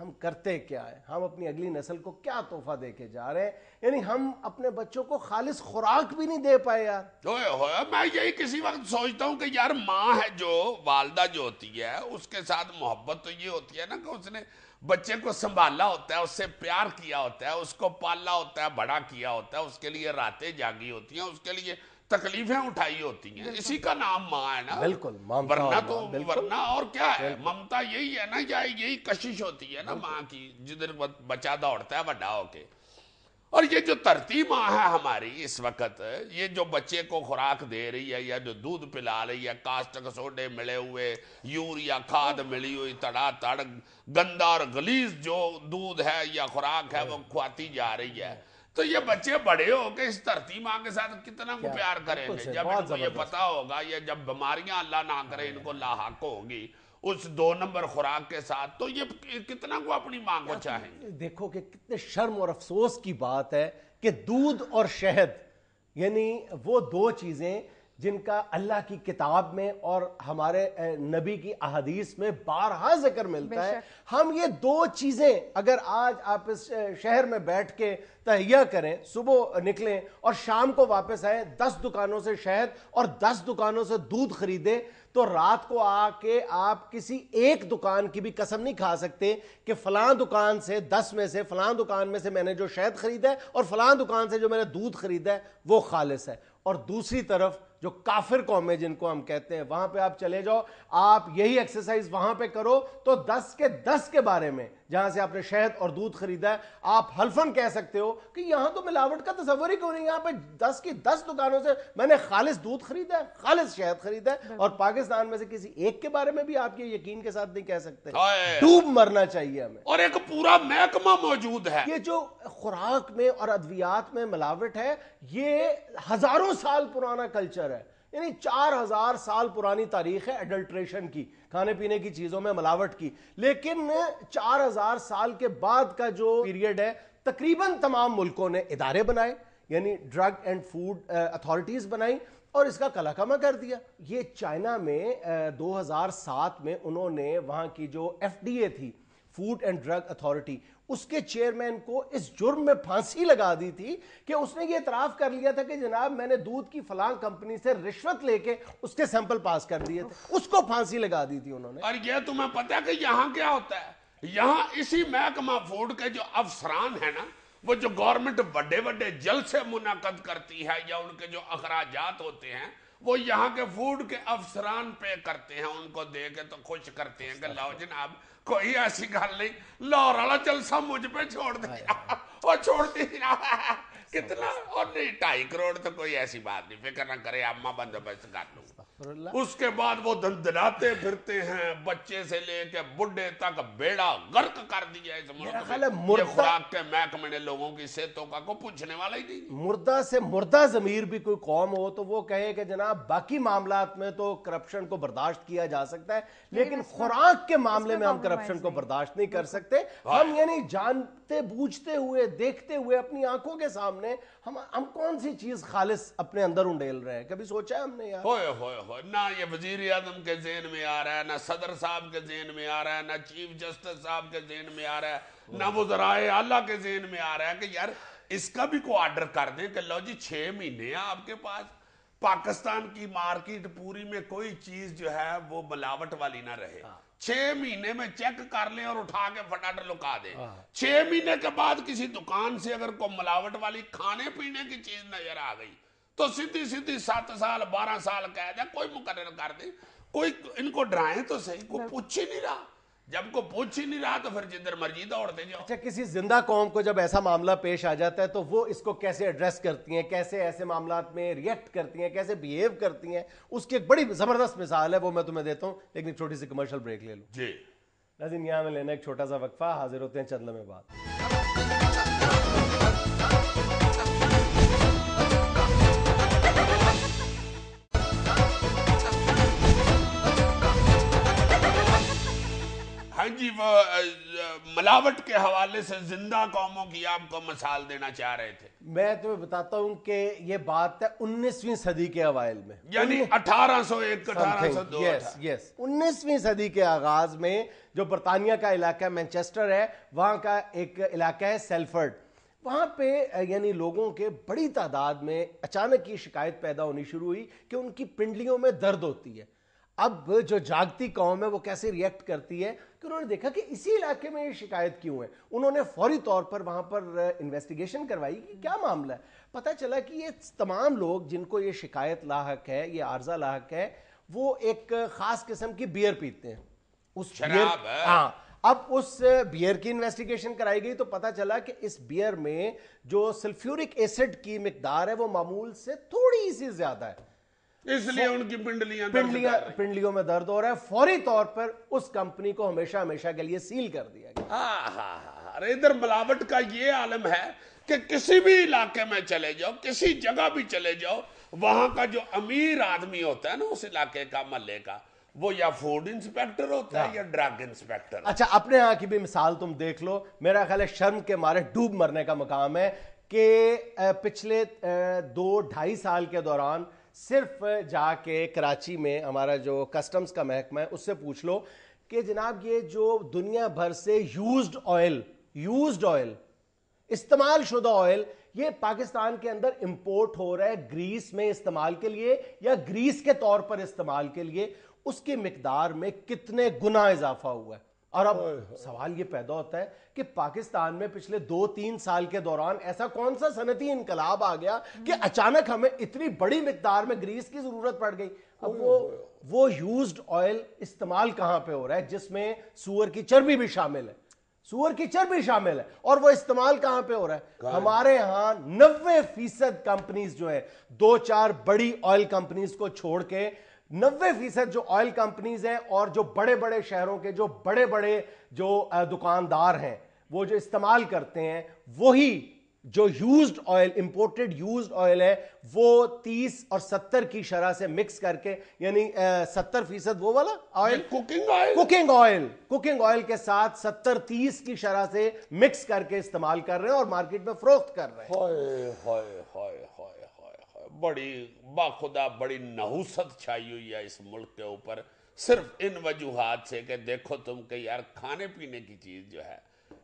ہم کرتے کیا ہیں, ہم اپنی اگلی نسل کو کیا تحفہ دے کے جا رہے ہیں. یعنی ہم اپنے بچوں کو خالص خوراک بھی نہیں دے پائے یار. میں یہی کسی وقت سوچتا ہوں کہ یار ماں ہے جو والدہ جو ہوتی ہے اس کے ساتھ محبت تو یہ ہوتی ہے نا کہ اس نے بچے کو سنبھالا ہوتا ہے, اس سے پیار کیا ہوتا ہے, اس کو پالا ہوتا ہے, بڑا کیا ہوتا ہے, اس کے لیے راتیں جاگی ہوتی ہیں, اس کے لیے تکلیفیں اٹھائی ہوتی ہیں. اسی کا نام ماں ہے نا. بالکل, ورنہ تو ورنہ اور کیا ہے, ممتا یہی ہے نا, یہی کشش ہوتی ہے نا ماں کی, جدھر بچہ دوڑتا ہے بڑا ہو کے. اور یہ جو ترتی ماں ہے ہماری اس وقت, یہ جو بچے کو خوراک دے رہی ہے یا جو دودھ پلا رہی ہے, کاسٹک سوڈے ملے ہوئے, یوریا کھاد ملی ہوئی تڑا تڑ, گندا اور غلیظ جو دودھ ہے یا خوراک ہے وہ کھواتی جا رہی ہے, تو یہ بچے بڑے ہو کے اس دھرتی ماں کے ساتھ کتنا کو پیار کریں گے جب ان کو یہ پتا ہوگا, یا جب بیماریاں اللہ نہ کرے ان کو لاحق ہوگی اس 2 نمبر خوراک کے ساتھ, تو یہ کتنا کو اپنی ماں کو چاہیں گے. دیکھو کہ کتنے شرم اور افسوس کی بات ہے کہ دودھ اور شہد یعنی وہ 2 چیزیں جن کا اللہ کی کتاب میں اور ہمارے نبی کی احادیث میں بارہا ذکر ملتا ہے, ہم یہ 2 چیزیں اگر آج آپ اس شہر میں بیٹھ کے تہیہ کریں, صبح نکلیں اور شام کو واپس آئیں, 10 دکانوں سے شہد اور 10 دکانوں سے دودھ خریدیں, تو رات کو آ کے آپ کسی ایک دکان کی بھی قسم نہیں کھا سکتے کہ فلاں دکان سے 10 میں سے فلاں دکان میں سے میں نے جو شہد خریدا ہے اور فلاں دکان سے جو میں نے دودھ خریدا ہے وہ خالص ہے. اور دوسری طرف جو کافر قومیں جن کو ہم کہتے ہیں, وہاں پہ آپ چلے جاؤ, آپ یہی ایکسرسائز وہاں پہ کرو تو 10 کے 10 کے بارے میں جہاں سے آپ نے شہد اور دودھ خریدا ہے آپ حلفاً کہہ سکتے ہو کہ یہاں تو ملاوٹ کا تصور ہی کیوں نہیں, یہاں پہ 10 کی 10 دکانوں سے میں نے خالص دودھ خریدا ہے, خالص شہد خریدا ہے. اور پاکستان میں سے کسی ایک کے بارے میں بھی آپ یہ یقین کے ساتھ نہیں کہہ سکتے. ڈوب مرنا چاہیے ہمیں. اور ایک پورا محکمہ موجود ہے. یہ جو خوراک میں اور ادویات میں ملاوٹ ہے یہ ہزاروں سال پرانا کلچر ہے, یعنی 4000 سال پرانی تاریخ ہے ایڈلٹریشن کی, کھانے پینے کی چیزوں میں ملاوٹ کی. لیکن 4000 سال کے بعد کا جو پیریڈ ہے تقریباً تمام ملکوں نے ادارے بنائے, یعنی ڈرگ اینڈ فوڈ اتھارٹیز بنائی اور اس کا کلاکما کر دیا. یہ چائنا میں 2007 میں انہوں نے وہاں کی جو FDA تھی, فوڈ اینڈ ڈرگ اتھارٹی, اس کے چیئرمین کو اس جرم میں پھانسی لگا دی تھی کہ اس نے یہ اعتراف کر لیا تھا کہ جناب میں نے دودھ کی فلاں کمپنی سے رشوت لے کے اس کے سیمپل پاس کر دیے تھے, اس کو پھانسی لگا دی تھی انہوں نے. اور یہ تمہیں پتہ ہے کہ یہاں کیا ہوتا ہے, یہاں اسی محکمہ فوڈ کے جو افسران ہیں نا, وہ جو گورنمنٹ بڑے بڑے جلسے منعقد کرتی ہے یا ان کے جو اخراجات ہوتے ہیں وہ یہاں کے فوڈ کے افسران پے کرتے ہیں, ان کو دے کے تو خوش کرتے ہیں کہ لاؤ جناب کوئی ایسی گل نہیں, لاہور والا جلسہ مجھ پہ چھوڑ دیا, اور چھوڑ دیا کتنا, اور نہیں 2.5 کروڑ تو کوئی ایسی بات نہیں, فکر نہ کرے اما بندوبست کر لوں. اس کے بعد وہ دندناتے پھرتے ہیں, بچے سے لے کے بڈھے تک بیڑا غرق کر دیا اس ملک میں. یہ خوراک کے محکمے نے لوگوں کی صحتوں کا کو پوچھنے والا ہی نہیں. مردہ سے مردہ ضمیر بھی کوئی قوم ہو تو وہ کہے کہ جناب باقی معاملات میں تو کرپشن کو برداشت کیا جا سکتا ہے, لیکن خوراک کے معاملے میں ہم کرپشن کو برداشت نہیں کر سکتے. ہم یعنی جانتے بوجھتے ہوئے دیکھتے ہوئے اپنی آنکھوں کے سامنے ہم کون سی چیز خالص اپنے اندر انڈیل رہے ہیں, کبھی سوچا ہے ہم نے یار؟ ہوئے ہوئے ہوئے, نہ یہ وزیر اعظم کے ذہن میں آ رہا ہے, نہ صدر صاحب کے ذہن میں آ رہا ہے, نہ چیف جسٹس صاحب کے ذہن میں آ رہا ہے, نہ وزرائے اعلیٰ کے ذہن میں آ رہا ہے کہ یار اس کا بھی کوئی آرڈر کر دیں کہ لو جی 6 مہینے ہیں آپ کے پاس, پاکستان کی مارکیٹ پوری میں کوئی چیز جو ہے وہ ملاوٹ والی نہ رہے. 6 مہینے میں چیک کر لیں اور اٹھا کے فٹافٹ لکا دیں. 6 مہینے کے بعد کسی دکان سے اگر کوئی ملاوٹ والی کھانے پینے کی چیز نظر آ گئی تو سیدھی 7 سال 12 سال قید ہے, کوئی مقرر کر دیں. کوئی ان کو ڈرائیں تو صحیح, کوئی پوچھ ہی نہیں رہا. جب کو پوچھ ہی نہیں رہا تو پھر جدھر مرضی دوڑتے جاؤ. اچھا, کسی زندہ قوم کو جب ایسا معاملہ پیش آ جاتا ہے تو وہ اس کو کیسے ایڈریس کرتی ہیں, کیسے ایسے معاملات میں ریئیکٹ کرتی ہیں, کیسے بیہیو کرتی ہیں, اس کی ایک بڑی زبردست مثال ہے, وہ میں تمہیں دیتا ہوں, لیکن ایک چھوٹی سی کمرشل بریک لے لوں. جی ناظرین, یہاں میں لینا ایک چھوٹا سا وقفہ, حاضر ہوتے ہیں چند لمحے بعد. ہاں جی, وہ ملاوٹ کے حوالے سے زندہ قوموں کی آپ کو مثال دینا چاہ رہے تھے. میں تمہیں بتاتا ہوں کہ یہ بات ہے 19ویں صدی کے اوائل میں, یعنی 1801 1802. یس 19ویں صدی کے آغاز میں جو برطانیہ کا علاقہ مینچسٹر ہے, وہاں کا ایک علاقہ ہے سیلفرڈ, وہاں پہ یعنی لوگوں کے بڑی تعداد میں اچانک یہ شکایت پیدا ہونی شروع ہوئی کہ ان کی پنڈلیوں میں درد ہوتی ہے. اب جو جاگتی قوم ہے وہ کیسے ریئیکٹ کرتی ہے کہ انہوں نے دیکھا کہ اسی علاقے میں یہ شکایت کیوں ہے. انہوں نے فوری طور پر وہاں پر انویسٹیگیشن کروائی کہ کیا معاملہ ہے. پتہ چلا کہ یہ تمام لوگ جن کو یہ شکایت لاحق ہے, یہ عارضہ لاحق ہے, وہ ایک خاص قسم کی بیئر پیتے ہیں. اس شراب ہے. ہاں, اب اس بیئر کی انویسٹیگیشن کرائی گئی تو پتہ چلا کہ اس بیئر میں جو سلفیورک ایسڈ کی مقدار ہے وہ معمول سے تھوڑی سی زیادہ ہے, اس لیے ان کی پنڈلیوں میں درد ہو رہا ہے. فوری طور پر اس کمپنی کو ہمیشہ ہمیشہ کے لیے سیل کر دیا گیا. ارے ادھر ملاوٹ کا یہ عالم ہے کہ کسی بھی علاقے میں چلے جاؤ, کسی جگہ بھی چلے جاؤ, وہاں کا جو امیر آدمی ہوتا ہے نا اس علاقے کا, محلے کا, وہ یا فوڈ انسپیکٹر ہوتا ہے یا ڈرگ انسپیکٹر. اچھا, اپنے ہاں کی بھی مثال تم دیکھ لو. میرا خیال ہے شرم کے مارے ڈوب مرنے کا مقام ہے کہ پچھلے 2-2.5 سال کے دوران صرف جا کے کراچی میں ہمارا جو کسٹمز کا محکمہ ہے اس سے پوچھ لو کہ جناب یہ جو دنیا بھر سے یوزڈ آئل استعمال شدہ آئل یہ پاکستان کے اندر امپورٹ ہو رہا ہے گریس میں استعمال کے لیے یا گریس کے طور پر استعمال کے لیے, اس کی مقدار میں کتنے گنا اضافہ ہوا ہے. اور اب سوال یہ پیدا ہوتا ہے کہ پاکستان میں پچھلے 2-3 سال کے دوران ایسا کون سا صنعتی انقلاب آ گیا کہ اچانک ہمیں اتنی بڑی مقدار میں گریس کی ضرورت پڑ گئی. اب وہ یوزڈ آئل استعمال کہاں پہ ہو رہا ہے جس میں سور کی چربی بھی شامل ہے, اور وہ استعمال کہاں پہ ہو رہا ہے؟ ہمارے ہاں 90% کمپنیز جو ہے 2-4 بڑی آئل کمپنیز کو چھوڑ کے 90% جو آئل کمپنیز ہیں اور جو بڑے بڑے شہروں کے جو بڑے بڑے جو دکاندار ہیں وہ جو استعمال کرتے ہیں, وہی جو used oil, imported used oil ہے, وہ 30 اور 70 کی شرح سے مکس کر کے, یعنی 70% وہ والا آئل کوکنگ آئل کے ساتھ 70-30 کی شرح سے مکس کر کے استعمال کر رہے ہیں اور مارکیٹ میں فروخت کر رہے ہیں. بڑی باخدا بڑی نحوست چھائی ہوئی ہے اس ملک کے اوپر, صرف ان وجوہات سے کہ دیکھو تم کہ یار کھانے پینے کی چیز جو ہے,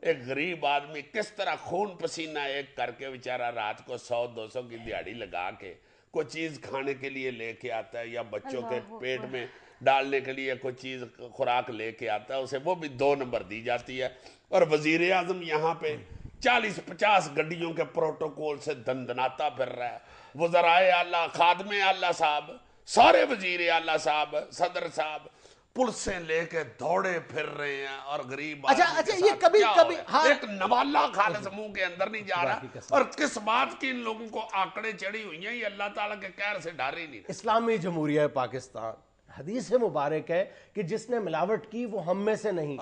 ایک غریب آدمی کس طرح خون پسینہ ایک کر کے بیچارہ رات کو 100-200 کی دیہڑی لگا کے کوئی چیز کھانے کے لیے لے کے آتا ہے, یا بچوں کے پیٹ میں ڈالنے کے لیے کوئی چیز خوراک لے کے آتا ہے, اسے وہ بھی 2 نمبر دی جاتی ہے. اور وزیر اعظم یہاں پہ 40-50 گڈیوں کے پروٹوکول سے دندناتا پھر رہا ہے. وزرائے اعلیٰ, خادم اعلیٰ صاحب, سارے وزیر اعلیٰ صاحب, صدر صاحب پلسیں لے کے دوڑے پھر رہے ہیں, اور غریب اچھا یہ کبھی ایک نوالا خالص منہ کے اندر نہیں جا رہا. اور کس بات کی ان لوگوں کو آکڑیں چڑھی ہوئی ہیں, یہ اللہ تعالیٰ کے قہر سے ڈر ہی نہیں. اسلامی جمہوریہ پاکستان, حدیث مبارک ہے کہ جس نے ملاوٹ کی وہ ہم میں سے نہیں,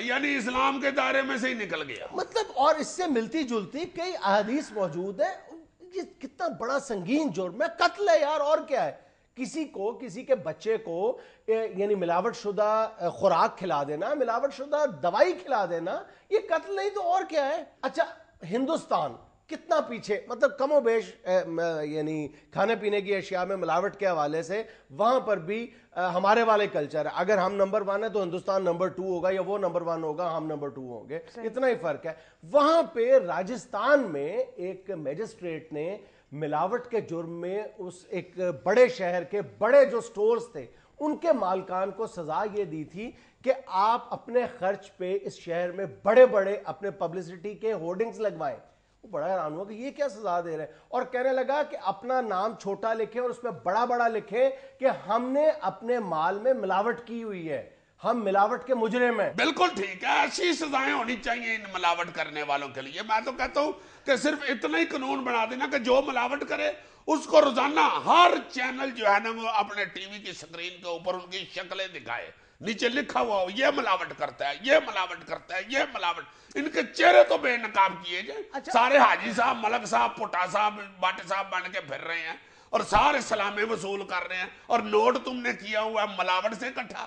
یعنی اسلام کے دائرے میں سے ہی نکل گیا. مطلب اور اس سے ملتی جلتی کئی احادیث موجود ہے. یہ کتنا بڑا سنگین جرم ہے, قتل ہے یار, اور کیا ہے. کسی کے بچے کو یعنی ملاوٹ شدہ خوراک کھلا دینا, ملاوٹ شدہ دوائی کھلا دینا, یہ قتل نہیں تو اور کیا ہے. اچھا, ہندوستان کتنا پیچھے, مطلب کم و بیش یعنی کھانے پینے کی اشیاء میں ملاوٹ کے حوالے سے وہاں پر بھی ہمارے والے کلچر ہے. اگر ہم نمبر 1 ہے تو ہندوستان نمبر 2 ہوگا, یا وہ نمبر 1 ہوگا ہم نمبر 2 ہوں گے, اتنا ہی فرق ہے. وہاں پہ راجستھان میں ایک میجسٹریٹ نے ملاوٹ کے جرم میں اس ایک بڑے شہر کے بڑے جو سٹورز تھے ان کے مالکان کو سزا یہ دی تھی کہ آپ اپنے خرچ پہ اس شہر میں بڑے بڑے اپنے پبلسٹی کے ہورڈنگز لگوائیں. وہ بڑا حیران ہوا کہ یہ کیا سزا دے رہے ہیں, اور کہنے لگا کہ اپنا نام چھوٹا لکھیں اور اس میں بڑا بڑا لکھیں کہ ہم نے اپنے مال میں ملاوٹ کی ہوئی ہے, ہم ملاوٹ کے مجرم ہیں. بالکل ٹھیک ہے, ایسی سزائیں ہونی چاہیے ان ملاوٹ کرنے والوں کے لیے. میں تو کہتا ہوں کہ صرف اتنا ہی قانون بنا دینا کہ جو ملاوٹ کرے اس کو روزانہ ہر چینل جو ہے نا وہ اپنے ٹی وی کی سکرین کے اوپر ان کی شکلیں دکھائے, نیچے لکھا ہوا ہو یہ ملاوٹ کرتا ہے, یہ ملاوٹ کرتا ہے, یہ ملاوٹ. ان کے چہرے تو بے نقاب کیے جائیں. سارے حاجی صاحب, ملک صاحب, پٹا صاحب, باٹے صاحب بن کے پھر رہے ہیں اور سارے سلامیں وصول کر رہے ہیں, اور نوٹ تم نے کیا ہوا ہے ملاوٹ سے اکٹھا.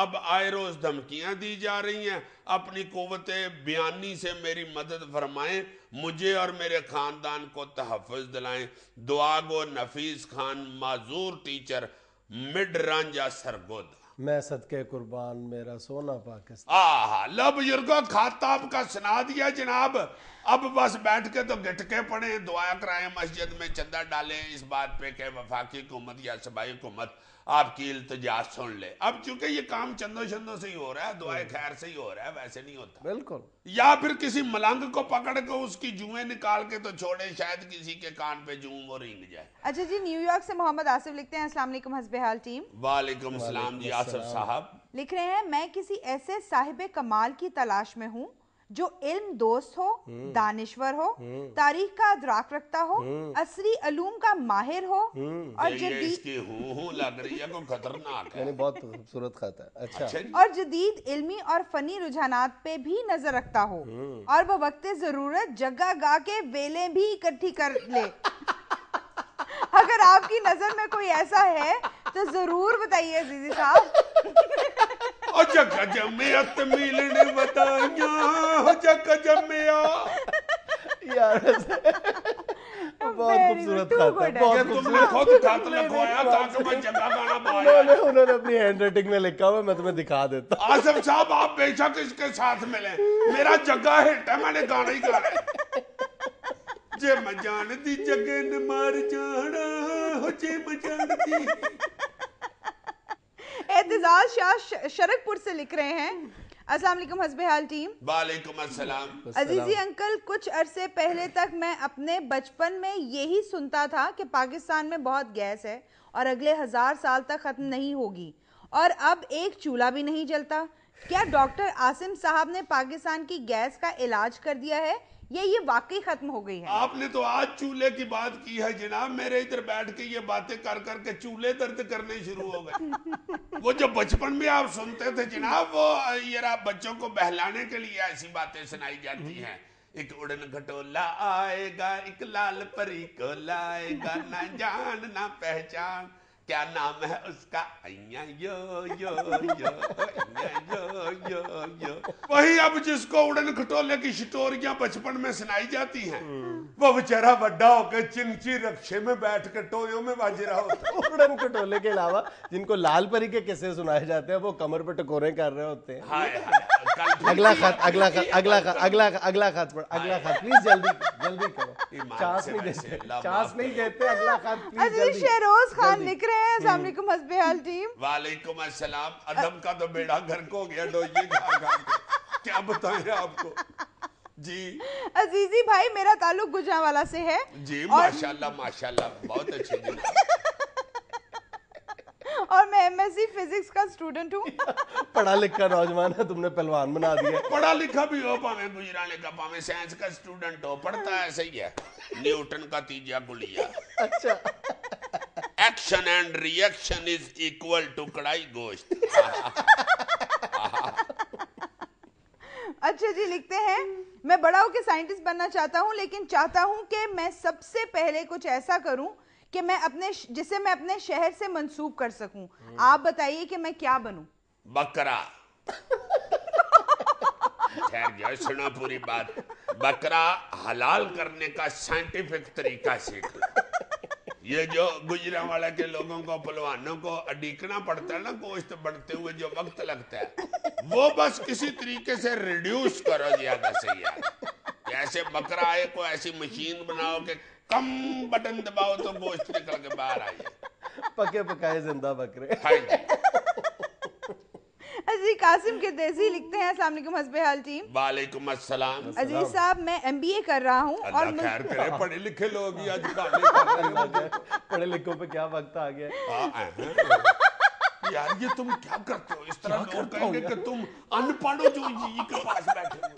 اب آئے روز دھمکیاں دی جا رہی ہیں. اپنی قوت بیانی سے میری مدد فرمائیں, مجھے اور میرے خاندان کو تحفظ دلائیں. دعا گو نفیس خان, معذور ٹیچر, مڈ رانجا سرگودا. میں صدقے قربان میرا سونا پاکستان. لو بزرگوں, خطاب کا سنا دیا جناب. اب بس بیٹھ کے تو گٹ کے پڑھیں, دعا کرائیں, مسجد میں چندہ ڈالیں اس بات پہ کہ وفاقی حکومت یا صوبائی حکومت آپ کی التجا سن لے. اب چونکہ یہ کام چندوں شندوں سے ہی ہو رہا ہے, دعائے خیر سے ہی ہو رہا ہے, ویسے نہیں ہوتا. بالکل. یا پھر کسی ملنگ کو پکڑ کے اس کی جوئیں نکال کے تو چھوڑے, شاید کسی کے کان پہ جوں وہ رینگ جائے. اچھا جی, نیو یارک سے محمد آصف لکھتے ہیں, السلام علیکم حسب حال ٹیم. وعلیکم السلام جی آصف صاحب. لکھ رہے ہیں, میں کسی ایسے صاحب کمال کی تلاش میں ہوں جو علم دوست ہو, دانشور ہو, تاریخ کا ادراک رکھتا ہو, عصری علوم کا ماہر ہو, اور اس کی ہوں لگ رہی ہے کو خطرناک ہے, بہت خوبصورت خط ہے. اچھا. اور جدید علمی اور فنی رجحانات پہ بھی نظر رکھتا ہو, اور بوقت ضرورت جگہ گا کے ویلیں بھی اکٹھی کر لے. اگر آپ کی نظر میں کوئی ایسا ہے تو ضرور بتائیے عزیزی صاحب. جگہ جمعیت میلنے بتائیاں, جگہ جمعیا. بہت خوبصورت خط ہے, بہت تم نے خود خط لکھوایا تاکہ میں جگہ گانا پایا. انہوں نے اپنی ہینڈ رائٹنگ میں لکھا ہوا, میں تمہیں دکھا دیتا ہوں. آصف صاحب آپ بے شک اس کے ساتھ ملیں, میرا جگہ ہٹ ہے, میں نے گانا ہی گانا ہے. جے میں جان دی جگہ نے مار جانا, جے میں جان دی. اعتزاز شاہ شرک پور سے لکھ رہے ہیں, السلام علیکم حسب حال ٹیم. وعلیکم السلام. عزیزی انکل, کچھ عرصے پہلے تک میں اپنے بچپن میں یہی سنتا تھا کہ پاکستان میں بہت گیس ہے اور اگلے 1000 سال تک ختم نہیں ہوگی, اور اب ایک چولہا بھی نہیں جلتا. کیا ڈاکٹر عاصم صاحب نے پاکستان کی گیس کا علاج کر دیا ہے یا یہ واقعی ختم ہو گئی ہے؟ آپ نے تو آج چولہے کی بات کی ہے جناب, میرے ادھر بیٹھ کے یہ باتیں کر کر کے چولہے درد کرنے شروع ہو گئے. وہ جو بچپن میں آپ سنتے تھے جناب, وہ یہ بچوں کو بہلانے کے لیے ایسی باتیں سنائی جاتی ہیں. ایک اڑن کھٹولا آئے گا, ایک لال پری کو لائے گا, نہ جان نہ پہچان, کیا نام ہے اس کا, you you you you you you. وہی اب جس کو اڑن کھٹولے کی شٹوریاں بچپن میں سنائی جاتی ہیں, وہ بچارہ بڑا ہو کے چنچی رکشے میں بیٹھ کے ٹویوں میں باج رہا ہوتا. اڑن کھٹولے کے علاوہ جن کو لال پری کے قصے سنائے جاتے ہیں, وہ کمر پہ ٹکورے کر رہے ہوتے ہیں. اگلا خط, اگلا خط, اگلا خط, اگلا خط پڑھ, اگلا خط پلیز جلدی کرو, چانس نہیں دیتے. اگلا خط پلیز عزیز شہروز خان لکھ رہے ہیں, السلام علیکم حسب حال ٹیم. وعلیکم السلام. ادب کا تو بیڑا گھر کو گیا, ڈوئیے کھا کیا بتائیں آپ کو جی. عزیزی بھائی, میرا تعلق گجرانوالہ سے ہے جی. ماشاءاللہ ماشاءاللہ, بہت اچھی جناب. اور میں ایم ایس سی فزکس کا اسٹوڈنٹ ہوں. پڑھا لکھا نوجوان ہے, تم نے پہلوان بنا دیا. پڑھا لکھا بھی ہو, پاویں گجرانے کا, پاویں سائنس کا اسٹوڈنٹ ہو, پڑھتا ہے صحیح ہے. نیوٹن کا تیجا گلیا. اچھا. Action and reaction is equal to karahi gosht. اچھا جی, لکھتے ہیں, میں بڑا ہو کے سائنٹسٹ بننا چاہتا ہوں, لیکن چاہتا ہوں کہ میں سب سے پہلے کچھ ایسا کروں کہ جسے میں اپنے شہر سے منسوب کر سکوں. آپ بتائیے کہ میں کیا بنوں؟ بکرا. خیر جو سنا پوری بات. بکرا حلال کرنے کا سائنٹیفک طریقہ سیکھ. یہ جو گجرانوالہ کے لوگوں کو, پہلوانوں کو اڈیکنا پڑتا ہے نا گوشت بڑھتے ہوئے جو وقت لگتا ہے, وہ بس کسی طریقے سے ریڈیوس کرو زیادہ سے یار. ایسے بکرا آئے, کو ایسی مشین بناؤ کہ کم بٹن دباؤ تو گوشت نکل کے باہر آئے. پکے پکائے زندہ بکرے. عزیز قاسم کے دیسی لکھتے ہیں, السلام علیکم حسب حال ٹیم. وعلیکم السلام. عزیز صاحب, میں ایم بی اے کر رہا ہوں, اور اللہ خیر کرے, پڑھے لکھے لوگ ہی آج کل. پڑھے لکھوں پہ کیا وقت آ گیا یار. یہ تم کیا کرتے ہو, اس طرح لوگ کہیں گے کہ تم ان پڑھ ہو جو یہ کے پاس بیٹھے ہو.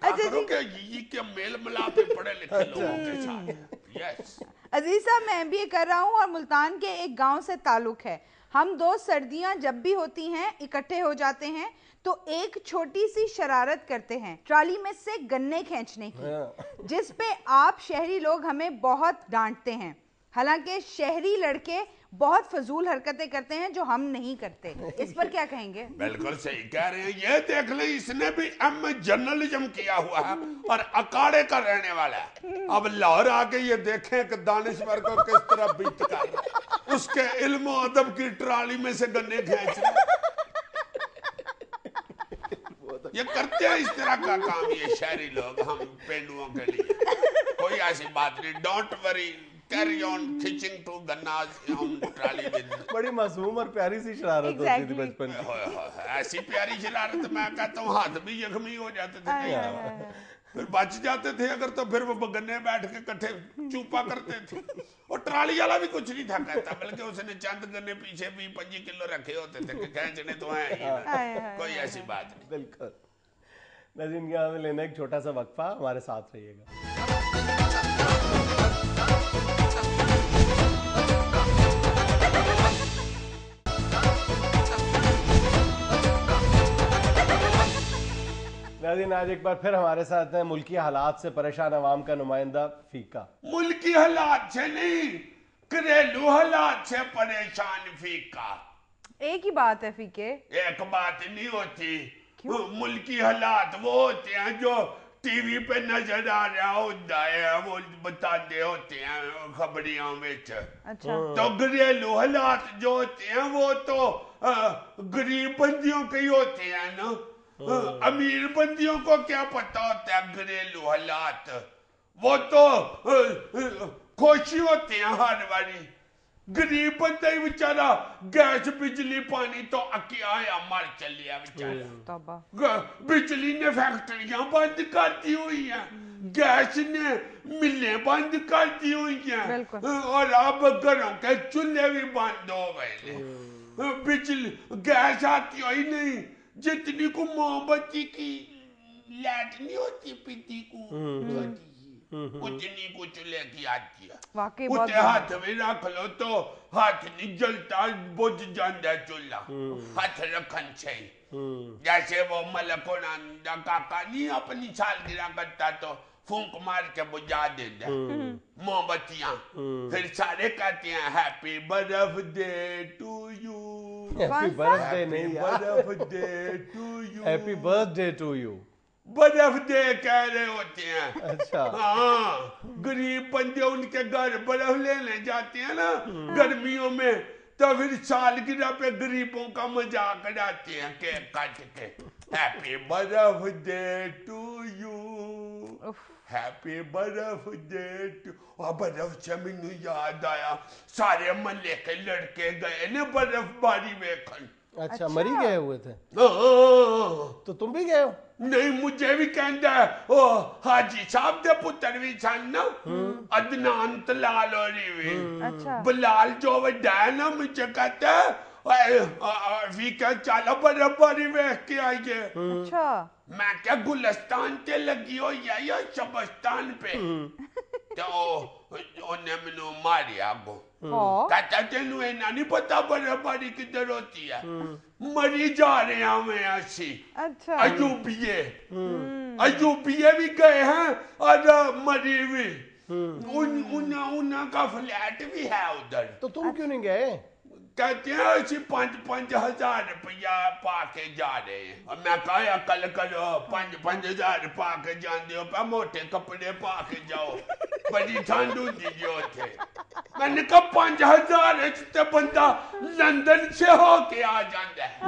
کرو کہ یہ کے میل ملا پہ پڑھے لکھے لوگوں کے ساتھ. یس عزیز صاحب, میں ایم بی اے کر رہا ہوں اور ملتان کے ایک گاؤں سے تعلق ہے. ہم دوست سردیاں جب بھی ہوتی ہیں اکٹھے ہو جاتے ہیں تو ایک چھوٹی سی شرارت کرتے ہیں, ٹرالی میں سے گنے کھینچنے کی, جس پہ آپ شہری لوگ ہمیں بہت ڈانٹتے ہیں. حالانکہ شہری لڑکے بہت فضول حرکتیں کرتے ہیں جو ہم نہیں کرتے. اس پر کیا کہیں گے؟ بالکل صحیح کہہ رہے ہیں. یہ دیکھ لیں اس نے بھی ایم جرنلزم کیا ہوا ہے اور اکاڑے کا رہنے والا ہے. اب لاہور آ کے یہ دیکھیں کہ دانشور کو کس طرح بیت کر رہا ہے. اس کے علم و ادب کی ٹرالی میں سے گنے کھینچ رہے ہیں. یہ کرتے ہیں اس طرح کا کام یہ شہری لوگ ہم پینڈوؤں کے لیے. کوئی ایسی بات نہیں. ڈونٹ وری, کیری آن کھچنگ ٹو گناز آن ٹرالی ود. بڑی معصوم اور پیاری سی شرارت ہوتی تھی بچپن کی. ایسی پیاری شرارت میں کہتا ہوں ہاتھ بھی زخمی ہو جاتے تھے, پھر بچ جاتے تھے اگر تو پھر وہ گنے بیٹھ کے کٹھے چوپا کرتے تھے. اور ٹرالی والا بھی کچھ نہیں تھا کہتا, بلکہ اس نے چند گنے پیچھے بھی 25 کلو رکھے ہوتے تھے کہ کھینچنے تو ہیں ہی. کوئی ایسی بات نہیں. بالکل. ناظرین یہاں ہمیں لینا ایک چھوٹا سا وقفہ, ہمارے ساتھ رہیے گا. ناظرین آج ایک بار پھر ہمارے ساتھ ہیں ملکی حالات سے پریشان عوام کا نمائندہ فیقہ. ملکی حالات سے نہیں, گھریلو حالات سے پریشان فیقہ. ایک ہی بات ہے فیقے. ایک بات نہیں ہوتی. ملکی حالات وہ ہوتے ہیں جو ٹی وی پہ نظر آ رہا ہوتا ہے, وہ بتاتے ہوتے ہیں خبریاں میں. تو گھریلو حالات جو ہوتے ہیں وہ تو غریب بندیوں کے ہی ہوتے ہیں نا. امیر بندیوں کو کیا پتا ہوتا ہے گھریلو حالات. وہ تو خوشی ہوتے ہیں ہر باری. غریب بندہ ہی بیچارہ گیس بجلی پانی تو اکیا مر چلیا بیچارہ. بجلی نے فیکٹریاں بند کر دی ہوئی ہیں, گیس نے ملیں بند کر دی ہوئی ہیں, اور اب گھروں کے چولہے بھی بند ہو گئے. بجلی گیس آتی ہوئی نہیں, جتنی کو موم بتی کی لائٹ نہیں ہوتی پیتی کو اتنی کو چولہے کی آتی ہے. اسے ہاتھ میں رکھ لو تو ہاتھ نہیں جلتا, بجھ جاندہ چولہا ہاتھ رکھن سے. جیسے وہ ملک الحمد کاکا نہیں اپنی سالگرہ کرتا تو پھونک مار کے بجھا دیتا موم بتیاں, پھر سارے کہتے ہیں happy birthday to you. Happy birthday نہیں, birthday to you. Happy birthday to you برف ڈے کہہ رہے ہوتے ہیں. اچھا ہاں, غریب بندے ان کے گھر برف لینے جاتے ہیں نا گرمیوں میں, تو پھر سالگرہ پہ غریبوں کا مذاق اڑاتے ہیں کیک کاٹ کے. Happy birthday to you, happy birthday to. اور برف سے مجھے یاد آیا سارے محلے کے لڑکے گئے نے برف باری ویکھن. اچھا مری گئے ہوئے تھے تو تم بھی گئے ہو؟ نہیں, مجھے بھی کہندا ہے حاجی صاحب دے پتر بھی سن نا, عدنان تلال ہوری بھی. بلال جو وڈا ہے نا, مجھے کہتا ہے فیقہ چالا برف باری ویکھ کے آئیے. میں کیا گلستان تے لگی ہوئی ہے یا شبستان پہ؟ تو انہیں منو ماریا گو. کہتا تینوں اینا نہیں پتا برف باری کدھر ہوتی ہے. مری جا رہے ہیں ہمیں ایسی ایوبیے. ایوبیے بھی گئے ہیں اور مری بھی. انہاں کا فلیٹ بھی ہے ادھر. تو تم کیوں نہیں گئے؟ کہتے ہیں اسی 5,000 روپیہ پا کے جا رہے ہیں. اور میں کہا عقل کرو, 5,000 پا کے جاندے ہو پہ موٹے کپڑے پا کے جاؤ, بڑی ٹھنڈ ہوتی جو تھے. میں نے کہا 5,000 تے بندہ لندن سے ہو کے آ جاندہ ہے.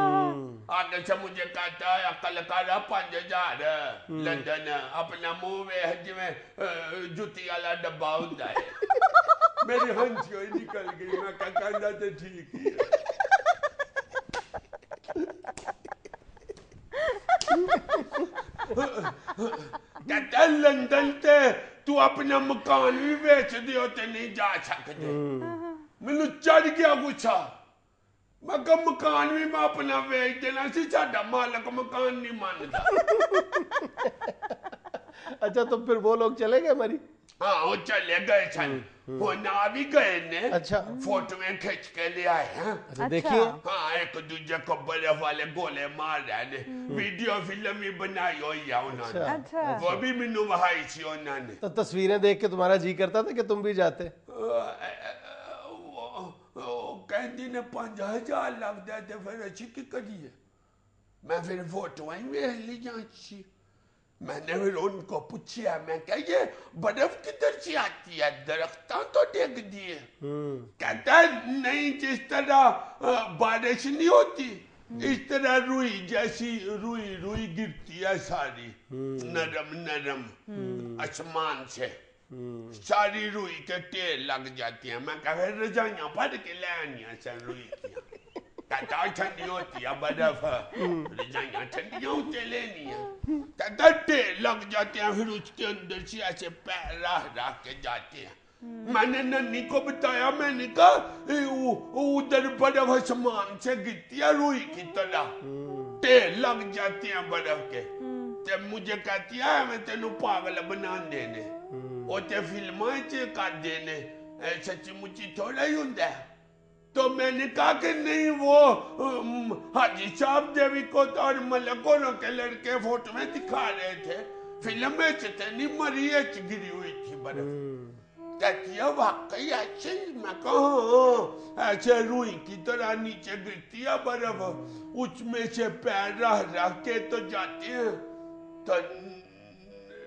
آگے سے مجھے کہتا ہے عقل کرا 5,000 لندن اپنا منہ ویکھ میں جوتی والا ڈبہ ہوتا ہے. میری ہنسی ہوئی نکل گئی. میں کہا تو ٹھیک ہی ہے. کہتا ہے لندن تے تو اپنا مکان بھی بیچ دیو تے نہیں جا سکتے. میں چڑھ گیا گچھا. میں کہا مکان بھی میں اپنا بیچ دینا سی, ساڈا مالک مکان نہیں مانتا. اچھا تو پھر وہ لوگ چلے گئے مری؟ ہاں وہ چلے گئے سن, وہ نہ بھی گئے نے. اچھا فوٹویں کھچ کے لے آئے ہیں. دیکھیے ہاں, ایک دوجہ کو برف والے گولے مار رہے نے. ویڈیو فلم ہی بنائی ہوئی ہے انہوں نے, وہ بھی منو وہائی سی انہوں نے. تو تصویریں دیکھ کے تمہارا جی کرتا تھا کہ تم بھی جاتے؟ کہندی نے 5000 لگ دے تے پھر اچھی کی کریے میں پھر فوٹو ویکھ لی جانچی میں نے پھر ان کو پوچھا میں کہا یہ برف کدھر سے آتی ہے درختوں تو ڈگ دیے کہتا ہے نہیں جس طرح بارش نہیں ہوتی اس طرح روئی جیسی روئی گرتی ہے ساری نرم نرم آسمان سے ساری روئی کے ٹیر لگ جاتی ہیں میں کہا پھر رجائیاں پڑھ کے لے آنیاں سے روئی کیا کہتا ہے ٹھنڈی ہوتی ہے برف رجائیاں ٹھنڈیاں ہوتے لینی ہیں کہتا ہے ٹیر لگ جاتے ہیں پھر اس کے اندر سے ایسے پیر راہ کے جاتے ہیں میں نے ننی کو بتایا میں نے کہا ادھر برف آسمان سے گرتی ہے روئی کی طرح ٹیر لگ جاتے ہیں برف کے تے مجھے کہتی ہے میں تینوں پاگل بنا دینے اور تے فلمائیں چے کر دینے سچی مچی تھوڑا ہی ہوں ہے تو میں نے کہا کہ نہیں وہ حاجی صاحب دیوی کو اور ملکوں کے لڑکے فوٹو میں دکھا رہے تھے فلم میں چتے نہیں مری گری ہوئی تھی برف کہتی ہے واقعی ایسے ہی میں کہا ایسے روئی کی طرح نیچے گرتی ہے برف اس میں سے پیر راہ کے تو جاتے ہیں تو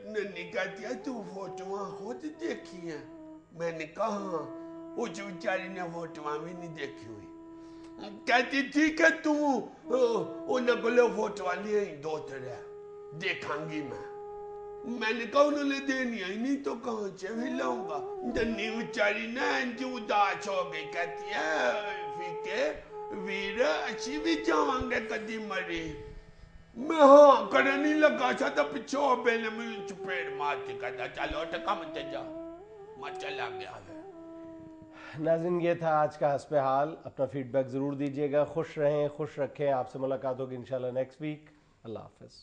ننی کہتی ہے تو فوٹواں خود دیکھی ہیں میں نے کہا وہ جو بیچاری نے فوٹواں بھی نہیں دیکھی ہوئی کہتی تھی کہ تم انہیں کو لے فوٹواں لیے ہی دو طرح دیکھاں گی میں نے کہا انہوں نے دینی ہے نہیں تو کہاں سے بھی لاؤں گا ننی بیچاری نے انجی اداس ہو گئی کہتی ہے فیکے ویر اچھی بھی جاواں گے کدی مری میں ہاں کرنی لگا سا تا پچھو بیلے میں چپیڑ مارتی کہتا چلو ٹکا مت جا میں چلا گیا ہے ناظرین یہ تھا آج کا حسب حال اپنا فیڈ بیک ضرور دیجیے گا خوش رہیں خوش رکھیں آپ سے ملاقات ہوگی انشاءاللہ نیکسٹ ویک اللہ حافظ